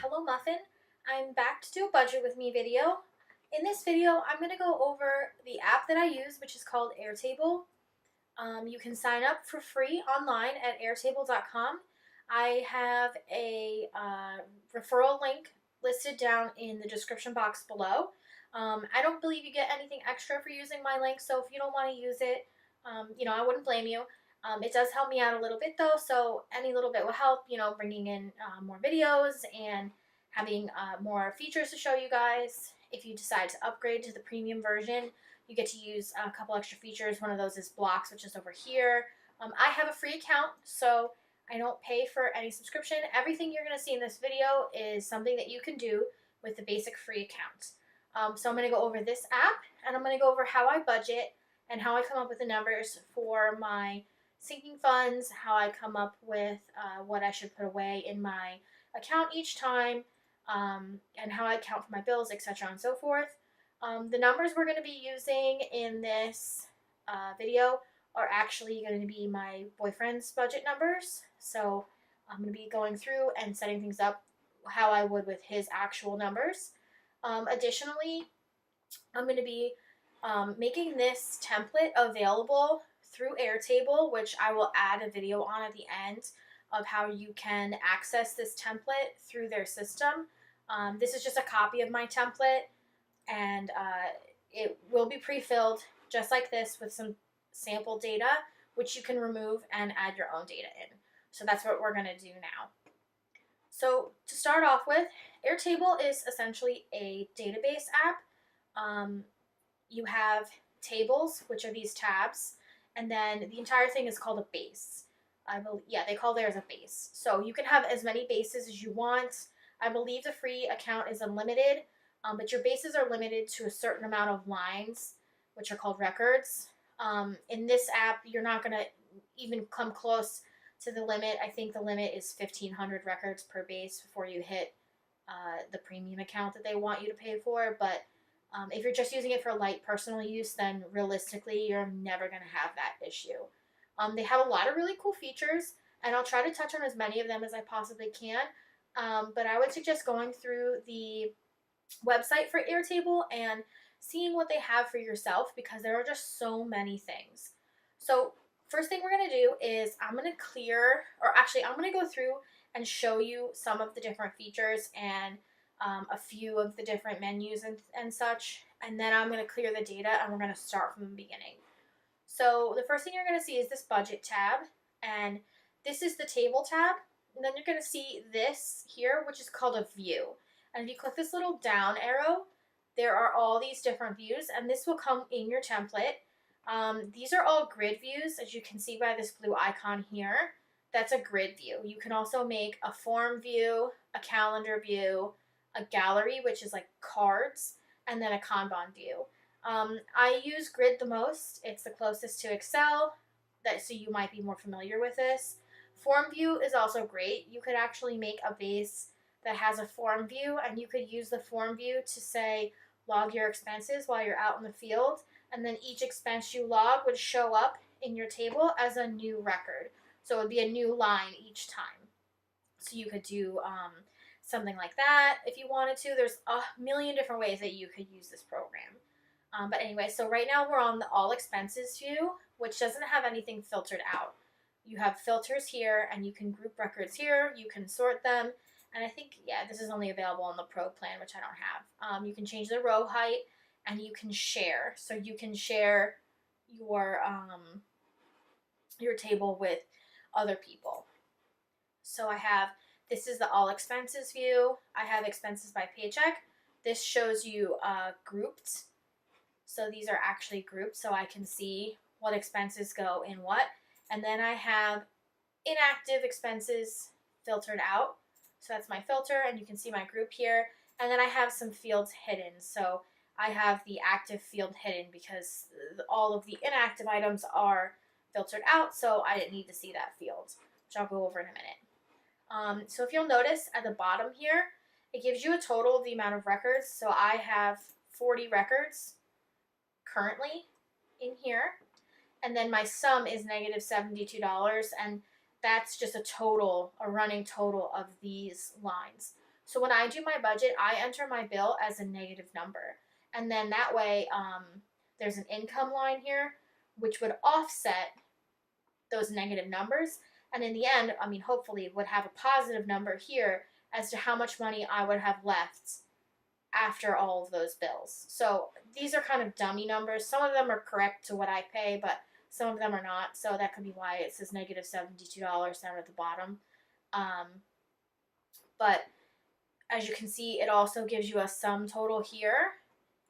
Hello Muffin. I'm back to do a budget with me video. In this video, I'm going to go over the app that I use, which is called Airtable. You can sign up for free online at airtable.com. I have a referral link listed down in the description box below. I don't believe you get anything extra for using my link, so if you don't want to use it, I wouldn't blame you. It does help me out a little bit though, so any little bit will help, bringing in more videos and having more features to show you guys. If you decide to upgrade to the premium version, you get to use a couple extra features. One of those is blocks, which is over here. I have a free account, so I don't pay for any subscription. Everything you're going to see in this video is something that you can do with the basic free account. So I'm going to go over this app, and I'm going to go over how I budget and how I come up with the numbers for my sinking funds, how I come up with what I should put away in my account each time, and how I account for my bills, etc. and so forth. The numbers we're going to be using in this video are actually going to be my boyfriend's budget numbers. So I'm going to be going through and setting things up how I would with his actual numbers. Additionally, I'm going to be making this template available through Airtable, which I will add a video on at the end of how you can access this template through their system. This is just a copy of my template, and it will be pre-filled just like this with some sample data, which you can remove and add your own data in. So that's what we're going to do now. So to start off with, Airtable is essentially a database app. You have tables, which are these tabs, and then the entire thing is called a base. They call theirs a base. So you can have as many bases as you want. I believe the free account is unlimited, but your bases are limited to a certain amount of lines, which are called records. In this app, you're not going to even come close to the limit. I think the limit is 1,500 records per base before you hit the premium account that they want you to pay for. But if you're just using it for light personal use, then realistically, you're never going to have that issue. They have a lot of really cool features, and I'll try to touch on as many of them as I possibly can. But I would suggest going through the website for Airtable and seeing what they have for yourself, because there are just so many things. So first thing we're going to do is I'm going to go through and show you some of the different features and a few of the different menus and such, and then I'm going to clear the data and we're going to start from the beginning. So the first thing you're going to see is this budget tab, and this is the table tab, and then you're going to see this here, which is called a view. And if you click this little down arrow, there are all these different views, and this will come in your template. These are all grid views, as you can see by this blue icon here. That's a grid view. You can also make a form view, a calendar view, a gallery, which is like cards, and then a Kanban view. I use grid the most. It's the closest to Excel, so you might be more familiar with this. Form view is also great. You could actually make a base that has a form view, and you could use the form view to say log your expenses while you're out in the field, and then each expense you log would show up in your table as a new record. So it would be a new line each time. So you could do something like that if you wanted to. There's a million different ways that you could use this program. But anyway, so right now we're on the all expenses view, which doesn't have anything filtered out. You have filters here, and you can group records here. You can sort them. And I think, this is only available on the Pro plan, which I don't have. You can change the row height, and you can share. So you can share your table with other people. So this is the all expenses view. I have expenses by paycheck. This shows you grouped. So these are actually grouped, so I can see what expenses go in what. And then I have inactive expenses filtered out. So that's my filter, and you can see my group here. And then I have some fields hidden. So I have the active field hidden because all of the inactive items are filtered out, so I didn't need to see that field, which I'll go over in a minute. So if you'll notice at the bottom here, it gives you a total of the amount of records. So I have 40 records currently in here, and then my sum is negative $72, and that's just a running total of these lines. So when I do my budget, I enter my bill as a negative number. And then that way, there's an income line here, which would offset those negative numbers. And in the end, I mean, hopefully, would have a positive number here as to how much money I would have left after all of those bills. So these are kind of dummy numbers. Some of them are correct to what I pay, but some of them are not. So that could be why it says negative $72 down at the bottom. But as you can see, it also gives you a sum total here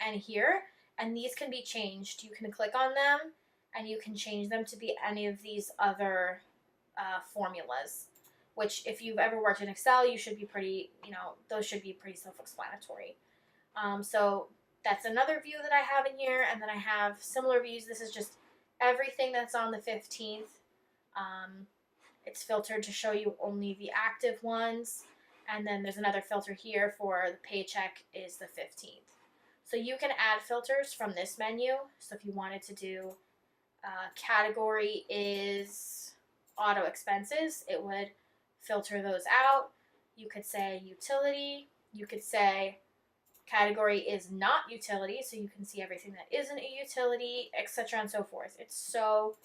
and here, and these can be changed. You can click on them and you can change them to be any of these other formulas, which if you've ever worked in Excel, you should be pretty, those should be pretty self-explanatory. So that's another view that I have in here, and then I have similar views. This is just everything that's on the 15th. It's filtered to show you only the active ones, and then there's another filter here for the paycheck is the 15th. So you can add filters from this menu. So if you wanted to do category is auto expenses, it would filter those out. You could say utility. You could say category is not utility, so you can see everything that isn't a utility, etc. and so forth. It's so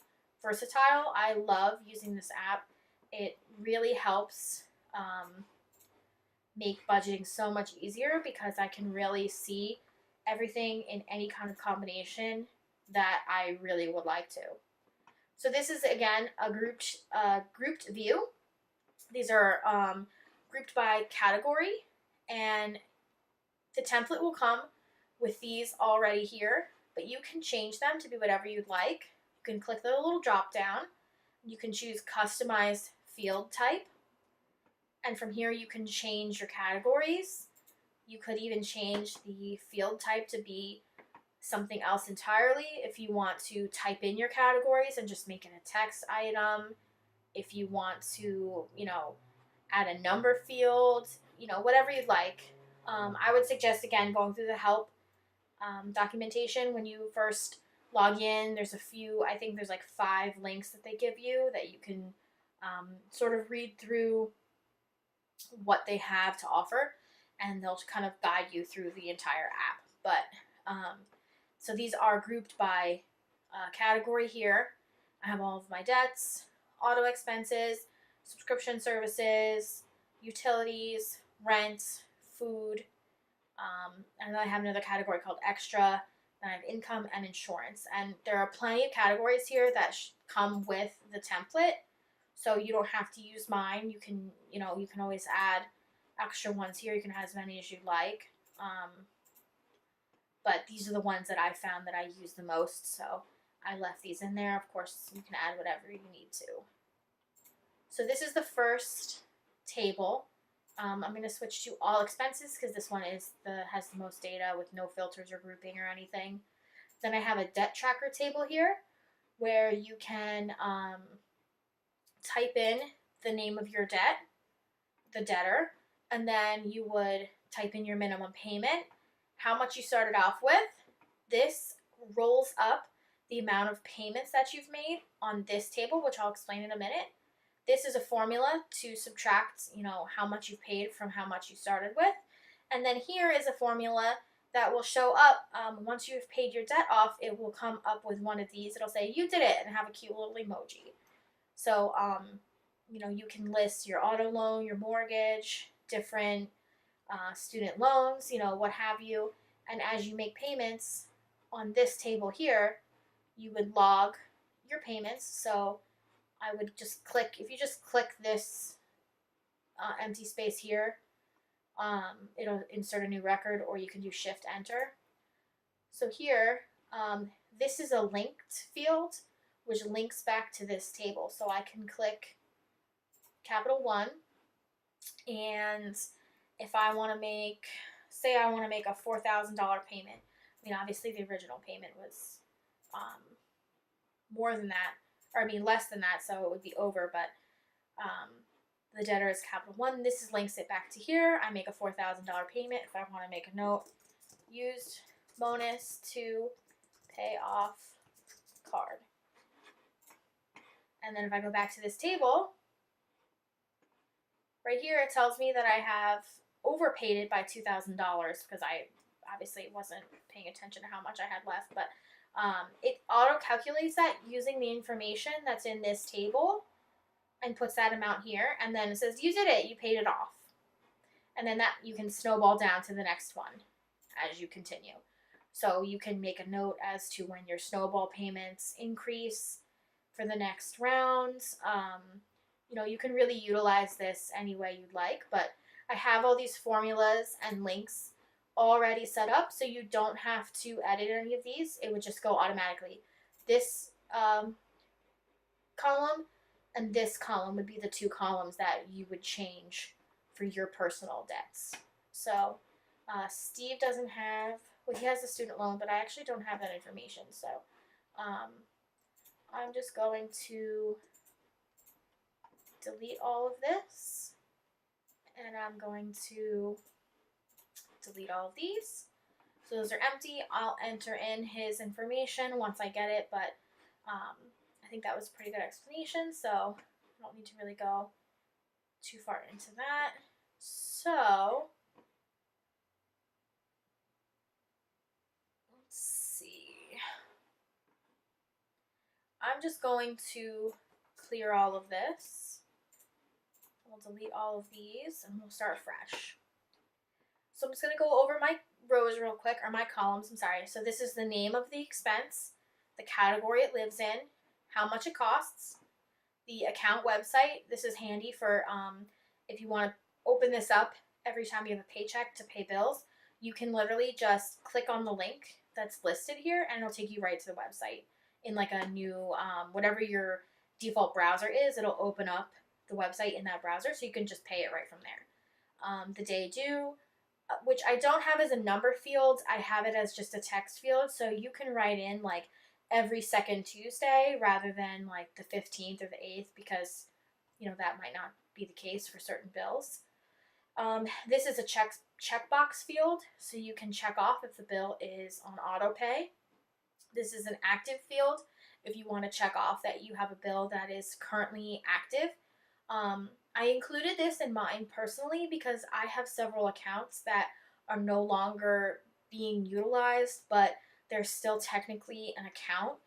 versatile. I love using this app. It really helps make budgeting so much easier because I can really see everything in any kind of combination that I really would like to. So this is, again, a grouped view. These are grouped by category, and the template will come with these already here, but you can change them to be whatever you'd like. You can click the little drop down. You can choose customized field type, and from here you can change your categories. You could even change the field type to be something else entirely if you want to type in your categories and just make it a text item. If you want to, add a number field, whatever you'd like. I would suggest, again, going through the help documentation when you first log in. There's a few, I think there's like 5 links that they give you that you can sort of read through what they have to offer, and they'll kind of guide you through the entire app. But so these are grouped by category here. I have all of my debts, auto expenses, subscription services, utilities, rent, food, and then I have another category called extra. Then I have income and insurance. And there are plenty of categories here that come with the template, so you don't have to use mine. You can, you can always add extra ones here. You can add as many as you'd like. But these are the ones that I found that I use the most, so I left these in there. Of course, you can add whatever you need to. So this is the first table. I'm going to switch to all expenses because this one has the most data with no filters or grouping or anything. Then I have a debt tracker table here where you can type in the name of your debt, the debtor, and then you would type in your minimum payment, how much you started off with. This rolls up the amount of payments that you've made on this table, which I'll explain in a minute. This is a formula to subtract, how much you've paid from how much you started with. And then here is a formula that will show up once you've paid your debt off. It will come up with one of these. It'll say, you did it, and have a cute little emoji. So, you can list your auto loan, your mortgage, different student loans, what have you. And as you make payments on this table here, you would log your payments. So I would just click, if you just click this empty space here, it'll insert a new record, or you can do Shift Enter. So here, this is a linked field, which links back to this table. So I can click Capital One, and if I want to make, say I want to make a $4,000 payment, obviously the original payment was more than that, or less than that, so it would be over, but the debtor is Capital One. This links it back to here. I make a $4,000 payment. If I want to make a note, used bonus to pay off card. And then if I go back to this table, right here it tells me that I have overpaid it by $2,000 because I obviously wasn't paying attention to how much I had left, but it auto calculates that using the information that's in this table and puts that amount here, and then it says you did it, you paid it off, and then that you can snowball down to the next one as you continue. So you can make a note as to when your snowball payments increase for the next rounds. You know, you can really utilize this any way you'd like, but I have all these formulas and links already set up, so you don't have to edit any of these. It would just go automatically. This column and this column would be the two columns that you would change for your personal debts. So Steve doesn't have, well, he has a student loan, but I actually don't have that information. So I'm just going to delete all of this, and I'm going to delete all of these. So those are empty. I'll enter in his information once I get it, but I think that was a pretty good explanation, so I don't need to really go too far into that. So let's see. I'm just going to clear all of this. We'll delete all of these and we'll start fresh. So I'm just going to go over my rows real quick, or my columns, I'm sorry. So this is the name of the expense, the category it lives in, how much it costs, the account website. This is handy for if you want to open this up every time you have a paycheck to pay bills. You can literally just click on the link that's listed here and it'll take you right to the website in like a new, whatever your default browser is, it'll open up the website in that browser, so you can just pay it right from there. The day due, which I don't have as a number field, I have it as just a text field, so you can write in like every second Tuesday rather than like the 15th or the 8th, because you know that might not be the case for certain bills. This is a checkbox field, so you can check off if the bill is on auto pay. This is an active field if you want to check off that you have a bill that is currently active. I included this in mine personally because I have several accounts that are no longer being utilized, but they're still technically an account.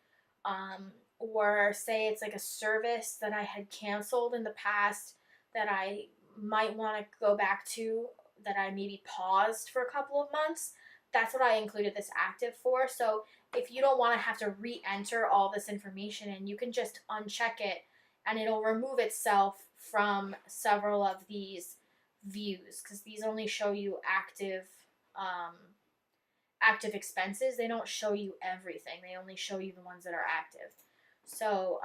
Or say it's like a service that I had canceled in the past that I might want to go back to, that I maybe paused for a couple of months. That's what I included this active for. So if you don't want to have to re-enter all this information, and you can just uncheck it and it'll remove itself from several of these views, because these only show you active expenses. They don't show you everything. They only show you the ones that are active. So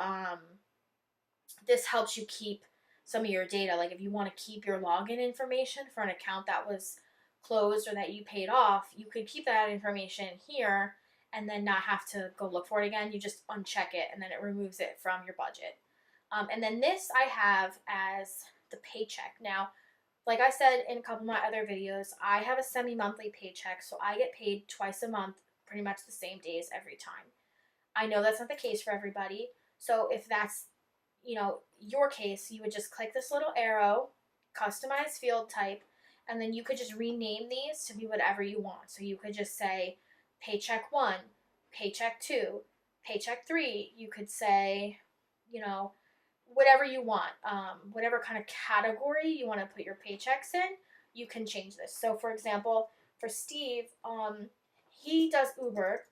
this helps you keep some of your data. Like if you want to keep your login information for an account that was closed or that you paid off, you could keep that information here and then not have to go look for it again. You just uncheck it and then it removes it from your budget. And then this I have as the paycheck. Now, like I said in a couple of my other videos, I have a semi-monthly paycheck, so I get paid twice a month, pretty much the same days every time. I know that's not the case for everybody, so if that's, you know, your case, you would just click this little arrow, customize field type, and then you could just rename these to be whatever you want. So you could just say paycheck 1, paycheck 2, paycheck 3. You could say, you know, whatever you want, whatever kind of category you want to put your paychecks in, you can change this. So for example, for Steve, he does Uber,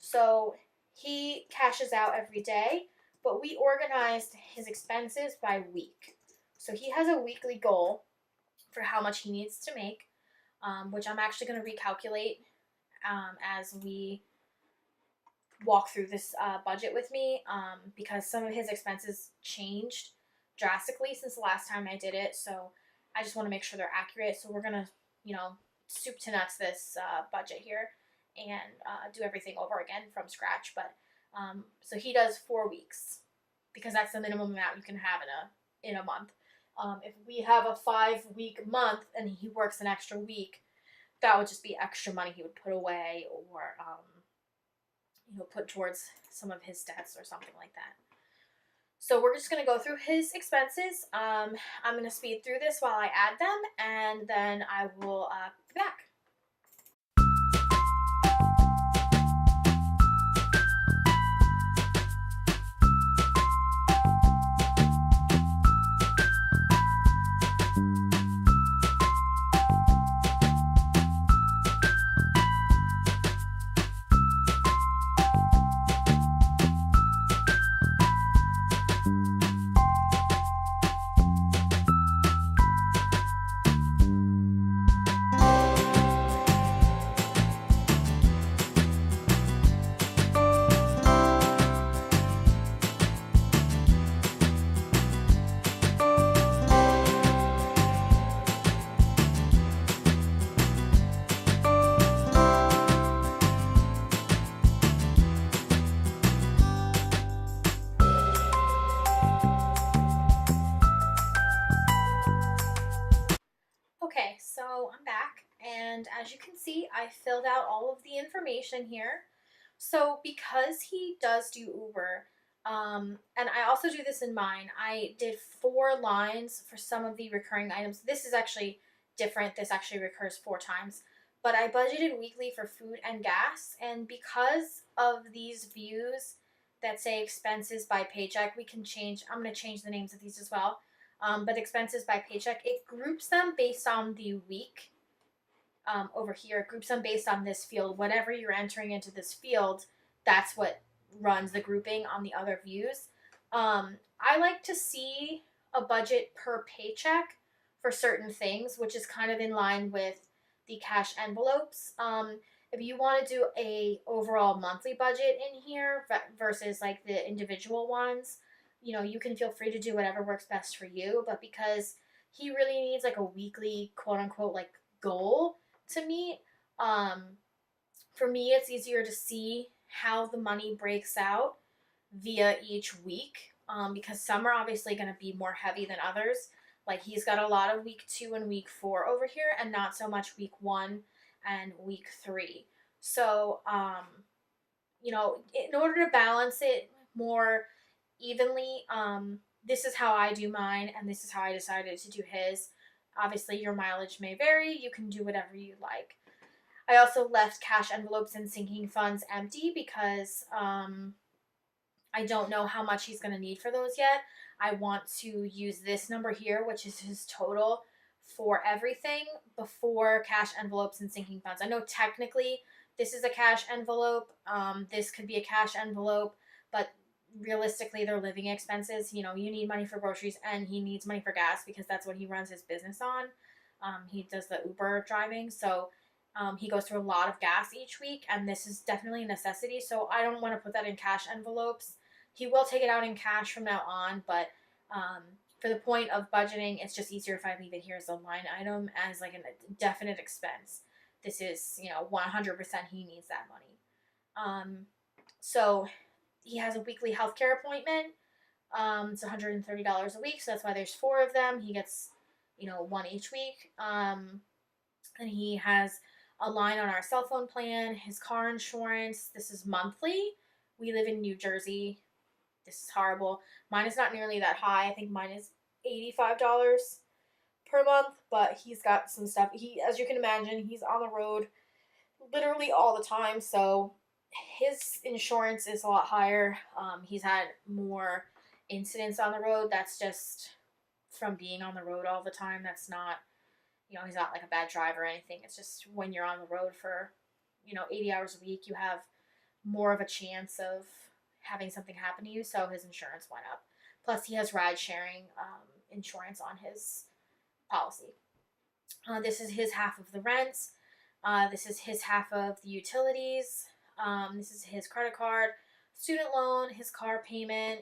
so he cashes out every day, but we organized his expenses by week. So he has a weekly goal for how much he needs to make, which I'm actually going to recalculate as we walk through this budget with me, because some of his expenses changed drastically since the last time I did it, so I just want to make sure they're accurate. So we're gonna, you know, soup to nuts this budget here and do everything over again from scratch. But so he does 4 weeks because that's the minimum amount you can have in a month. If we have a 5-week month and he works an extra week, that would just be extra money he would put away, or you know, put towards some of his debts or something like that. So we're just going to go through his expenses. I'm going to speed through this while I add them, and then I will be back. Okay, so I'm back, and as you can see, I filled out all of the information here. So because he does do Uber, and I also do this in mine, I did 4 lines for some of the recurring items. This is actually different. This actually recurs 4 times. But I budgeted weekly for food and gas, and because of these views that say expenses by paycheck, we can change. I'm going to change the names of these as well. But expenses by paycheck, it groups them based on the week. Over here, it groups them based on this field. Whatever you're entering into this field, that's what runs the grouping on the other views. I like to see a budget per paycheck for certain things, which is kind of in line with the cash envelopes. If you want to do a overall monthly budget in here versus like the individual ones, you know, you can feel free to do whatever works best for you. But because he really needs like a weekly quote unquote like goal to meet, um, for me it's easier to see how the money breaks out via each week, because some are obviously going to be more heavy than others. Like he's got a lot of week 2 and week 4 over here, and not so much week 1 and week 3. So, you know, in order to balance it more evenly, this is how I do mine, and this is how I decided to do his. Obviously, your mileage may vary. You can do whatever you like. I also left cash envelopes and sinking funds empty because I don't know how much he's going to need for those yet. I want to use this number here, which is his total for everything, before cash envelopes and sinking funds. I know technically this is a cash envelope. This could be a cash envelope, but realistically, they're living expenses. You know, you need money for groceries, and he needs money for gas because that's what he runs his business on. He does the Uber driving, so he goes through a lot of gas each week, and this is definitely a necessity. So I don't want to put that in cash envelopes. He will take it out in cash from now on, but for the point of budgeting, it's just easier if I leave it here as a line item, as like a definite expense. This is, you know, 100% he needs that money. So he has a weekly healthcare appointment. It's $130 a week, so that's why there's 4 of them. He gets, you know, 1 each week. And he has a line on our cell phone plan, his car insurance. This is monthly. We live in New Jersey. This is horrible. Mine is not nearly that high. I think mine is $85 per month, but he's got some stuff. He, as you can imagine, he's on the road literally all the time, so his insurance is a lot higher. He's had more incidents on the road. That's just from being on the road all the time. That's not, you know, he's not like a bad driver or anything. It's just when you're on the road for, you know, 80 hours a week, you have more of a chance of having something happen to you. So his insurance went up. Plus, he has ride sharing insurance on his policy. This is his half of the rents. This is his half of the utilities. This is his credit card, student loan, his car payment.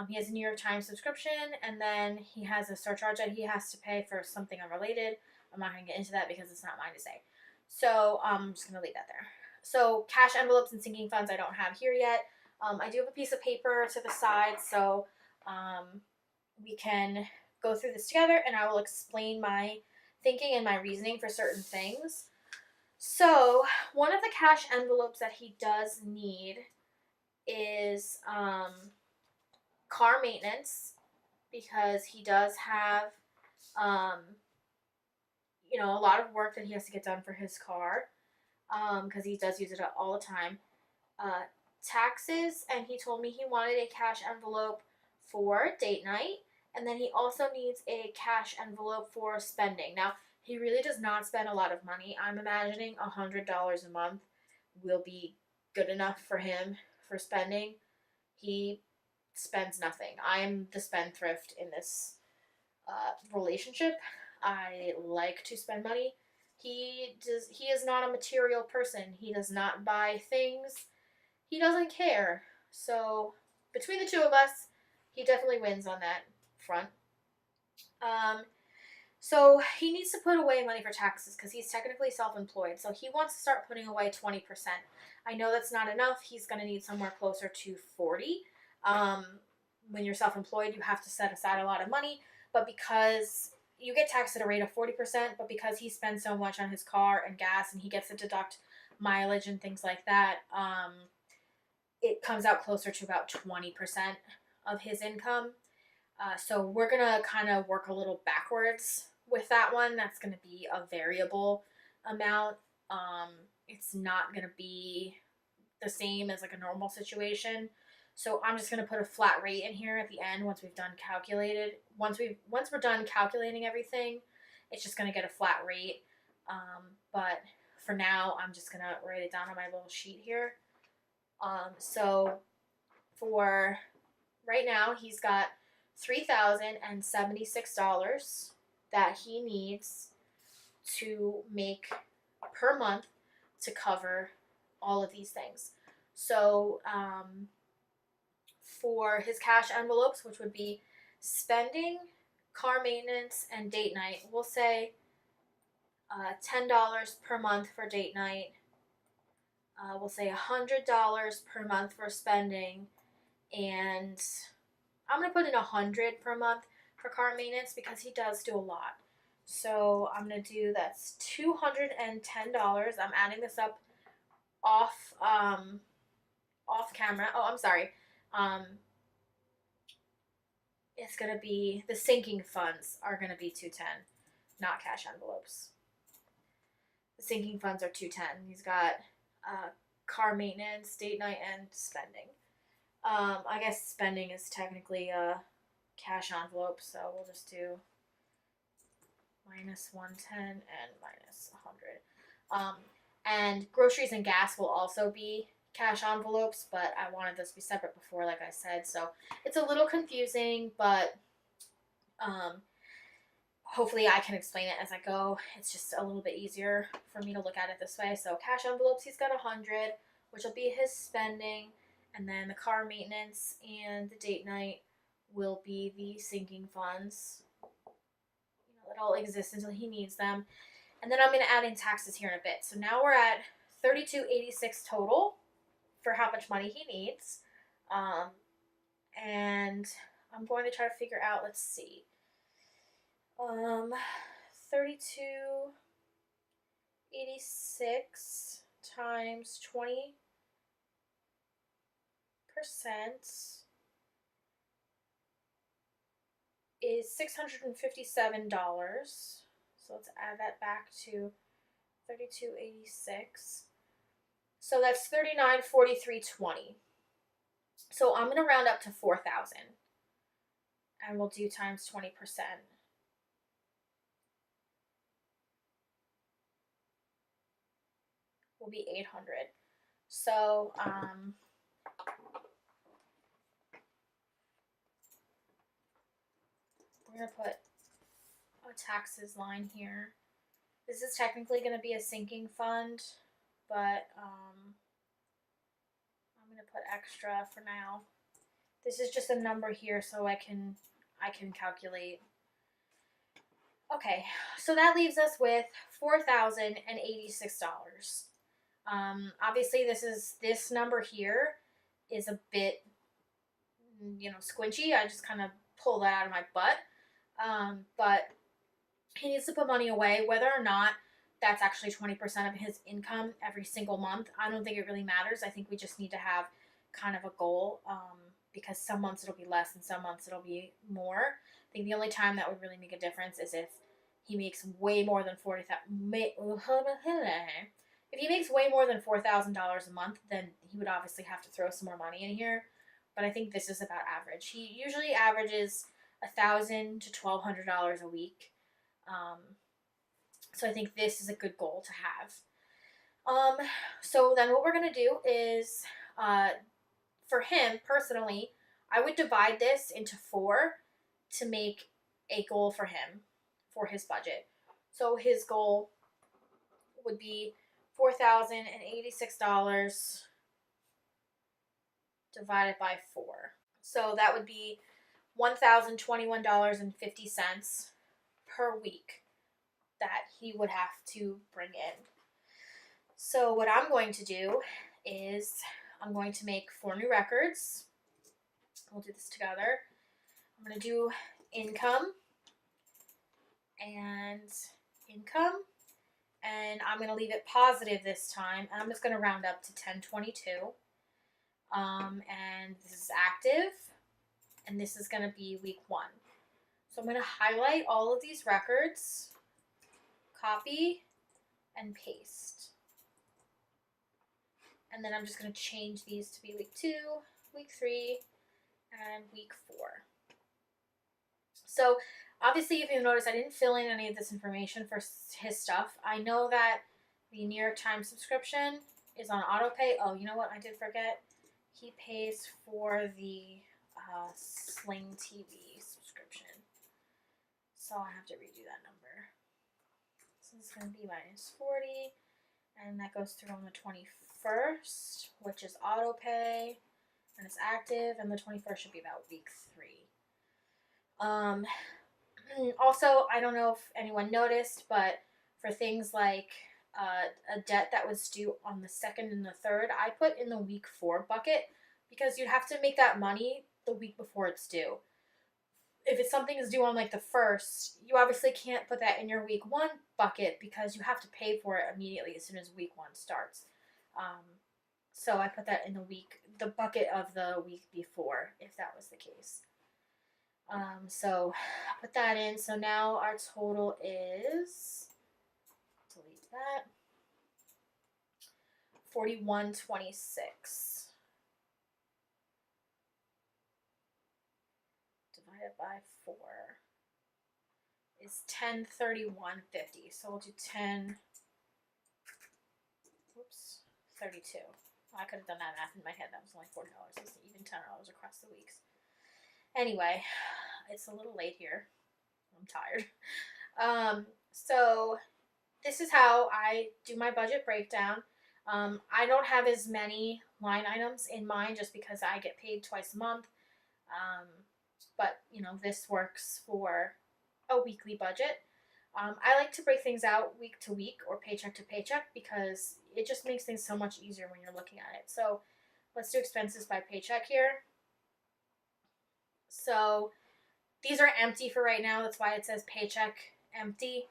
He has a New York Times subscription, and then he has a surcharge that he has to pay for something unrelated. I'm not going to get into that because it's not mine to say. So I'm just going to leave that there. So cash envelopes and sinking funds I don't have here yet. I do have a piece of paper to the side, so we can go through this together, and I will explain my thinking and my reasoning for certain things. So one of the cash envelopes that he does need is car maintenance, because he does have, a lot of work that he has to get done for his car, because he does use it all the time. Taxes, and he told me he wanted a cash envelope for date night, and then he also needs a cash envelope for spending. Now, he really does not spend a lot of money. I'm imagining $100 a month will be good enough for him for spending. He spends nothing. I am the spendthrift in this relationship. I like to spend money. He is not a material person. He does not buy things. He doesn't care. So between the two of us, he definitely wins on that front. So he needs to put away money for taxes because he's technically self-employed. So he wants to start putting away 20%. I know that's not enough. He's going to need somewhere closer to 40. When you're self-employed, you have to set aside a lot of money. But because you get taxed at a rate of 40%, but because he spends so much on his car and gas and he gets to deduct mileage and things like that, it comes out closer to about 20% of his income. So we're going to kind of work a little backwards with that one. That's going to be a variable amount. It's not going to be the same as like a normal situation. So I'm just going to put a flat rate in here at the end once we've done calculated. Once we're done calculating everything, it's just going to get a flat rate. But for now, I'm just going to write it down on my little sheet here. So for right now, he's got $3,076 that he needs to make per month to cover all of these things. So for his cash envelopes, which would be spending, car maintenance, and date night, we'll say $10 per month for date night. We'll say $100 per month for spending, and I'm going to put in $100 per month for car maintenance because he does do a lot. So I'm going to do, that's $210. I'm adding this up off camera. Oh, I'm sorry. It's going to be, the sinking funds are going to be $210, not cash envelopes. The sinking funds are $210. He's got car maintenance, date night, and spending. I guess spending is technically a cash envelope, so we'll just do minus 110 and minus 100. And groceries and gas will also be cash envelopes, but I wanted this to be separate before, like I said, so it's a little confusing, but hopefully I can explain it as I go. It's just a little bit easier for me to look at it this way. So cash envelopes, he's got 100, which will be his spending. And then the car maintenance and the date night will be the sinking funds. That'll exist until he needs them. And then I'm going to add in taxes here in a bit. So now we're at $32.86 total for how much money he needs. And I'm going to try to figure out, let's see. 32.86 times 20% is $657. So let's add that back to 32.86. So that's $39.43.20. So I'm going to round up to 4,000, and we'll do times 20%. Will be 800. So we're going to put a taxes line here. This is technically going to be a sinking fund, but I'm going to put extra for now. This is just a number here so I can calculate. Okay, so that leaves us with $4,086. Obviously this number here is a bit, squinchy. I just kind of pull that out of my butt. But he needs to put money away, whether or not that's actually 20% of his income every single month. I don't think it really matters. I think we just need to have kind of a goal, because some months it'll be less and some months it'll be more. I think the only time that would really make a difference is if he makes way more than if he makes way more than $4,000 a month, then he would obviously have to throw some more money in here. But I think this is about average. He usually averages $1,000 to $1,200 a week. So I think this is a good goal to have. So then what we're going to do is, for him personally, I would divide this into 4 to make a goal for him for his budget. So his goal would be $4,086 divided by 4. So that would be $1,021.50 per week that he would have to bring in. So what I'm going to do is I'm going to make 4 new records. We'll do this together. I'm going to do income and income, and I'm going to leave it positive this time, and I'm just going to round up to 1022. And this is active, and this is going to be week 1. So I'm going to highlight all of these records, copy, and paste. And then I'm just going to change these to be week 2, week 3, and week 4. So obviously, if you notice, I didn't fill in any of this information for his stuff. I know that the New York Times subscription is on auto pay. Oh, you know what? I did forget. He pays for the Sling TV subscription. So I have to redo that number. So this is going to be minus 40. And that goes through on the 21st, which is auto pay. And it's active. And the 21st should be about week 3. Also, I don't know if anyone noticed, but for things like a debt that was due on the 2nd and the 3rd, I put in the week 4 bucket because you'd have to make that money the week before it's due. If it's something is due on like the 1st, you obviously can't put that in your week 1 bucket because you have to pay for it immediately as soon as week 1 starts. So I put that in the bucket of the week before, if that was the case. So put that in. So now our total is, delete that, $41.26 divided by 4 is $10.31.50. So we'll do 32. I could have done that math in my head. That was only $40. It's even $10 across the weeks. Anyway, it's a little late here. I'm tired. So this is how I do my budget breakdown. I don't have as many line items in mind just because I get paid twice a month. But, you know, this works for a weekly budget. I like to break things out week to week or paycheck to paycheck because it just makes things so much easier when you're looking at it. So let's do expenses by paycheck here. So these are empty for right now. That's why it says paycheck empty.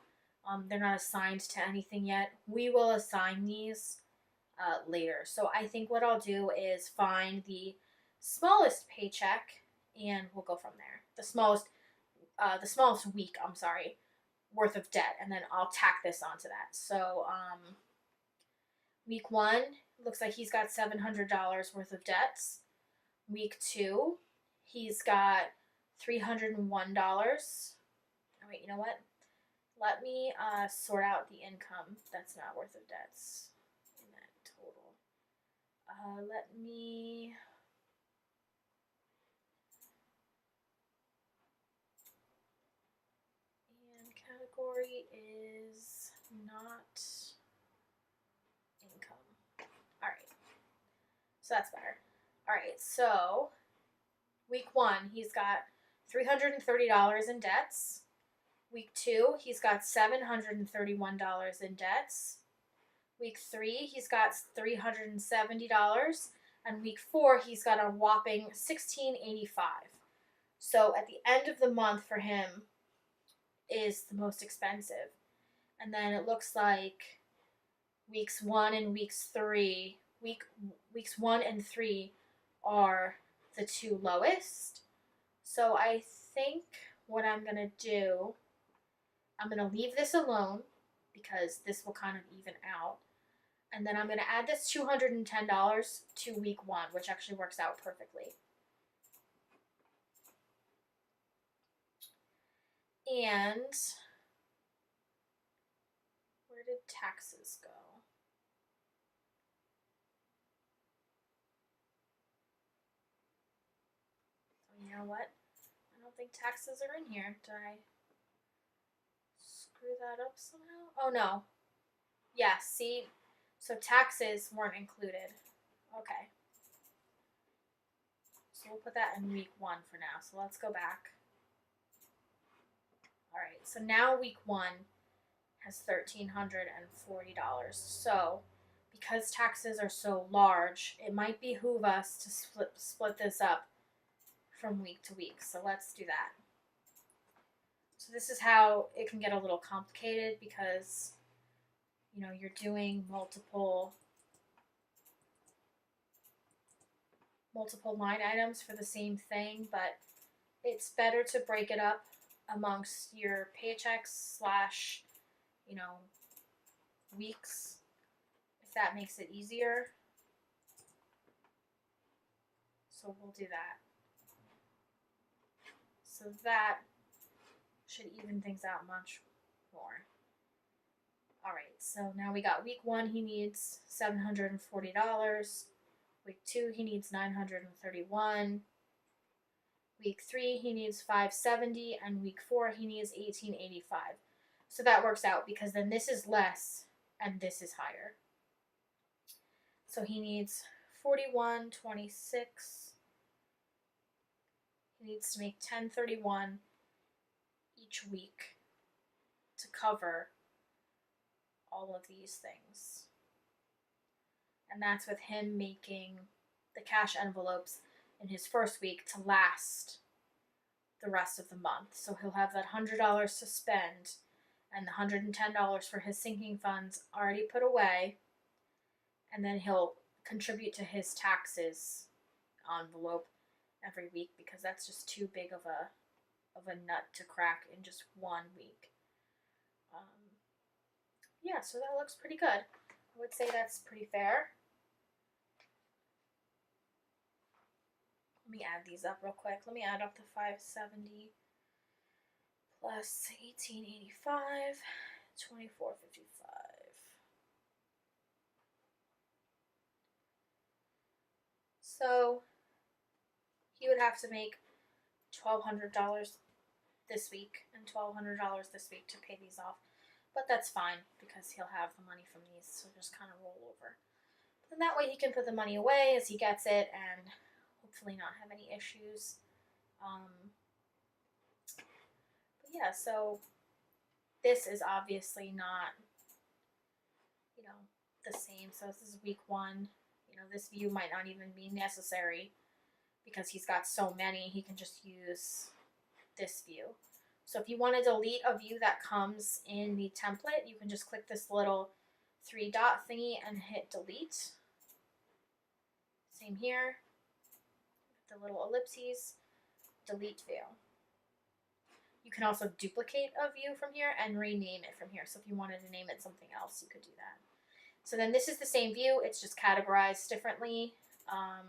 They're not assigned to anything yet. We will assign these later. So I think what I'll do is find the smallest paycheck and we'll go from there. The smallest week, worth of debt, and then I'll tack this onto that. So week 1 looks like he's got $700 worth of debts. Week 2, he's got $301. Oh, wait, you know what? Let me sort out the income that's not worth of debts in that total. And category is not income. All right. So that's better. All right. So week 1, he's got $330 in debts. Week 2, he's got $731 in debts. Week 3, he's got $370. And week 4, he's got a whopping $1,685. So at the end of the month for him is the most expensive. And then it looks like weeks 1 and 3 are the two lowest. So I think what I'm going to do, I'm going to leave this alone because this will kind of even out. And then I'm going to add this $210 to week 1, which actually works out perfectly. And where did taxes go? You know what? I don't think taxes are in here. Did I screw that up somehow? Oh no. Yeah, see? So taxes weren't included. Okay. So we'll put that in week 1 for now. So let's go back. Alright, so now week 1 has $1,340. So because taxes are so large, it might behoove us to split this up from week to week. So let's do that. So this is how it can get a little complicated because, you know, you're doing multiple line items for the same thing, but it's better to break it up amongst your paychecks slash, you know, weeks, if that makes it easier. So we'll do that. So that should even things out much more. Alright, so now we got week 1, he needs $740. Week 2, he needs $931. Week 3, he needs $570, and week 4, he needs $1,885. So that works out because then this is less and this is higher. So he needs $41.26. He needs to make $10.31 each week to cover all of these things. And that's with him making the cash envelopes in his first week to last the rest of the month. So he'll have that $100 to spend and the $110 for his sinking funds already put away. And then he'll contribute to his taxes envelope every week because that's just too big of a nut to crack in just 1 week. Yeah, so that looks pretty good. I would say that's pretty fair. Let me add these up real quick. Let me add up the 570 plus 1885, 2455. So he would have to make $1,200 this week and $1,200 this week to pay these off. But that's fine because he'll have the money from these, so just kind of roll over. And that way he can put the money away as he gets it and hopefully not have any issues. But yeah, so this is obviously not, you know, the same. So this is week 1. You know, this view might not even be necessary because he's got so many. He can just use this view. So if you want to delete a view that comes in the template, you can just click this little 3-dot thingy and hit delete. Same here. The little ellipses, delete view. You can also duplicate a view from here and rename it from here. So if you wanted to name it something else, you could do that. So then this is the same view. It's just categorized differently. I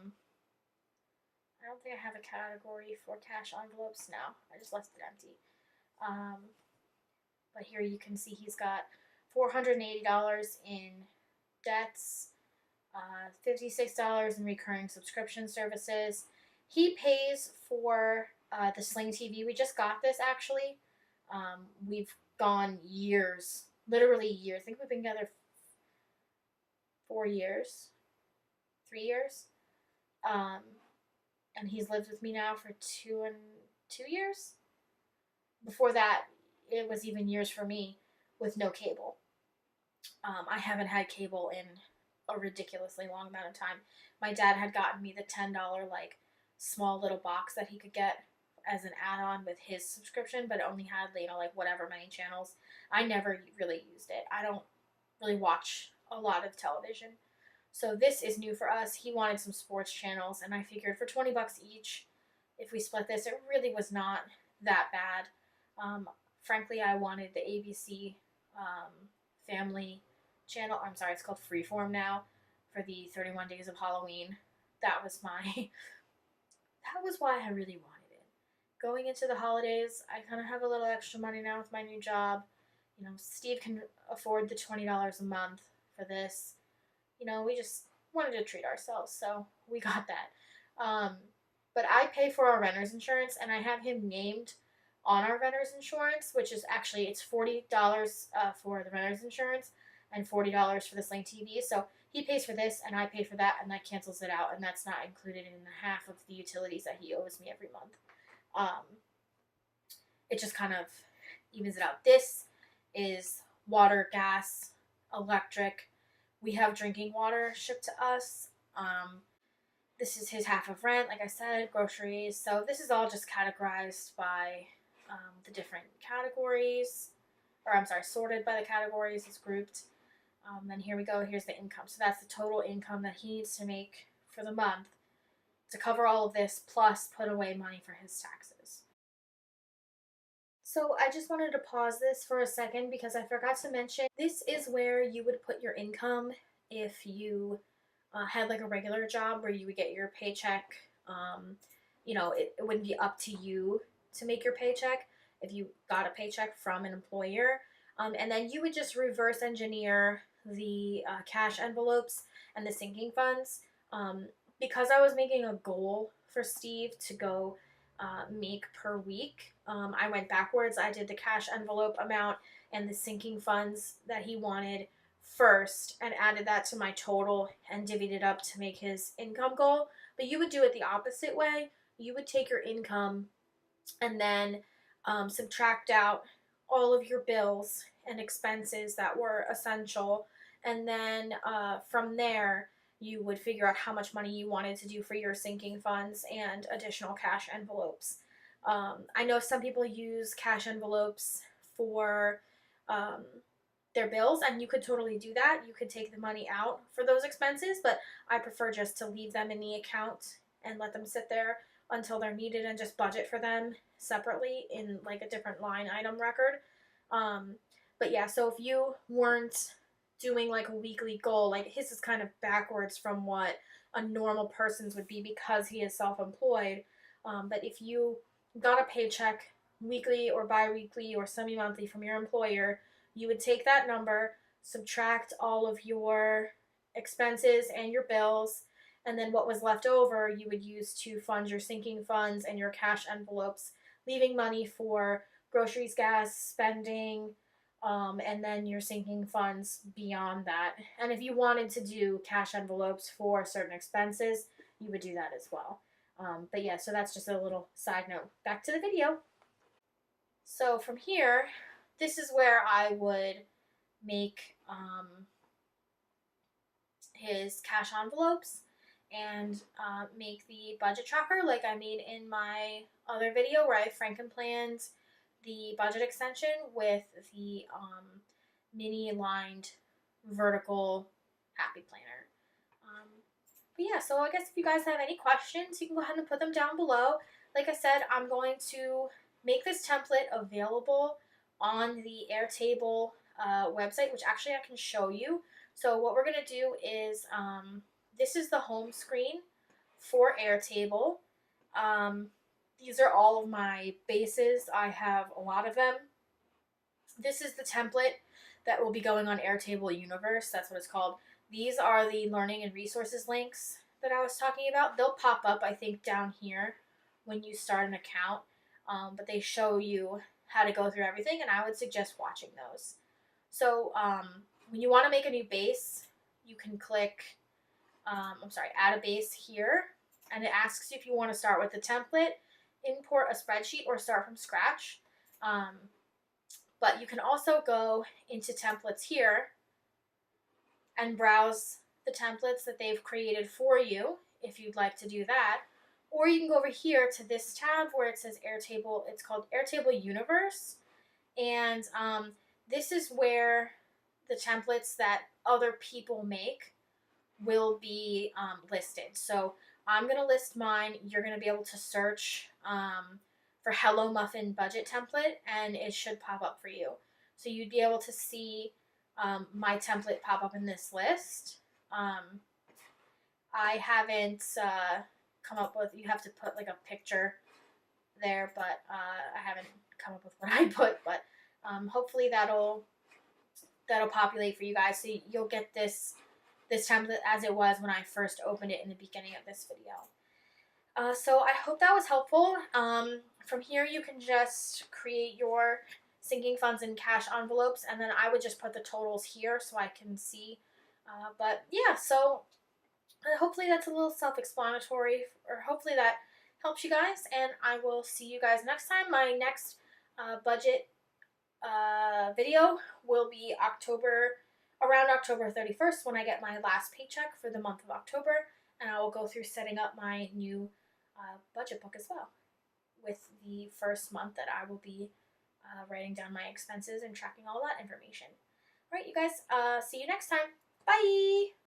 don't think I have a category for cash envelopes now. I just left it empty. But here you can see he's got $480 in debts, $56 in recurring subscription services. He pays for the Sling TV. We just got this actually. We've gone years, literally years. I think we've been together 4 years, 3 years. And he's lived with me now for 2 years. Before that, it was even years for me with no cable. I haven't had cable in a ridiculously long amount of time. My dad had gotten me the $10 like small little box that he could get as an add-on with his subscription, but it only had, you know, like whatever many channels. I never really used it. I don't really watch a lot of television. So this is new for us. He wanted some sports channels, and I figured for 20 bucks each, if we split this, it really was not that bad. Frankly, I wanted the ABC family channel. I'm sorry, it's called Freeform now, for the 31 Days of Halloween. That was that was why I really wanted it. Going into the holidays, I kind of have a little extra money now with my new job. Steve can afford the $20 a month for this. We just wanted to treat ourselves, so we got that. But I pay for our renter's insurance, and I have him named on our renter's insurance, which is actually, it's $40 for the renter's insurance and $40 for the Sling TV. So he pays for this, and I pay for that, and that cancels it out, and that's not included in the half of the utilities that he owes me every month. It just kind of evens it out. This is water, gas, electric. We have drinking water shipped to us. This is his half of rent, like I said, groceries. So this is all just categorized by the different categories. Or I'm sorry, sorted by the categories. It's grouped. Then here we go. Here's the income. So that's the total income that he needs to make for the month to cover all of this, plus put away money for his taxes. So I just wanted to pause this for a second because I forgot to mention this is where you would put your income if you had like a regular job where you would get your paycheck. It wouldn't be up to you to make your paycheck if you got a paycheck from an employer. And then you would just reverse engineer the cash envelopes and the sinking funds. Because I was making a goal for Steve to go make per week, I went backwards. I did the cash envelope amount and the sinking funds that he wanted first and added that to my total and divvied it up to make his income goal. But you would do it the opposite way. You would take your income and then subtract out all of your bills and expenses that were essential. And then from there, you would figure out how much money you wanted to do for your sinking funds and additional cash envelopes. I know some people use cash envelopes for their bills, and you could totally do that. You could take the money out for those expenses, but I prefer just to leave them in the account and let them sit there until they're needed and just budget for them separately in like a different line item record. But yeah, so if you weren't doing like a weekly goal, like his is kind of backwards from what a normal person's would be because he is self-employed. But if you got a paycheck weekly or bi-weekly or semi-monthly from your employer, you would take that number, subtract all of your expenses and your bills, and then what was left over you would use to fund your sinking funds and your cash envelopes, leaving money for groceries, gas, spending, and then your sinking funds beyond that. And if you wanted to do cash envelopes for certain expenses, you would do that as well. But yeah, so that's just a little side note. Back to the video. So from here, this is where I would make his cash envelopes and make the budget tracker like I made in my other video where I frankenplanned the budget extension with the mini lined vertical happy planner. But yeah, so I guess if you guys have any questions, you can go ahead and put them down below. Like I said, I'm going to make this template available on the Airtable website, which actually I can show you. So what we're going to do is, this is the home screen for Airtable. These are all of my bases. I have a lot of them. This is the template that will be going on Airtable Universe. That's what it's called. These are the learning and resources links that I was talking about. They'll pop up, I think, down here when you start an account. But they show you how to go through everything, and I would suggest watching those. So when you want to make a new base, you can click, add a base here, and it asks you if you want to start with the template, import a spreadsheet, or start from scratch. But you can also go into templates here and browse the templates that they've created for you if you'd like to do that. Or you can go over here to this tab where it says Airtable. It's called Airtable Universe. And this is where the templates that other people make will be listed. So I'm going to list mine. You're going to be able to search for Hello Muffin budget template, and it should pop up for you. So you'd be able to see my template pop up in this list. I haven't come up with, you have to put like a picture there, but I haven't come up with what I put, but hopefully that'll populate for you guys, so you'll get this template as it was when I first opened it in the beginning of this video. So I hope that was helpful. From here you can just create your sinking funds and cash envelopes, and then I would just put the totals here so I can see. But yeah, so hopefully that's a little self-explanatory, or hopefully that helps you guys, and I will see you guys next time. My next budget video will be around October 31st, when I get my last paycheck for the month of October, and I will go through setting up my new budget book as well, with the first month that I will be writing down my expenses and tracking all that information. All right, you guys, see you next time. Bye!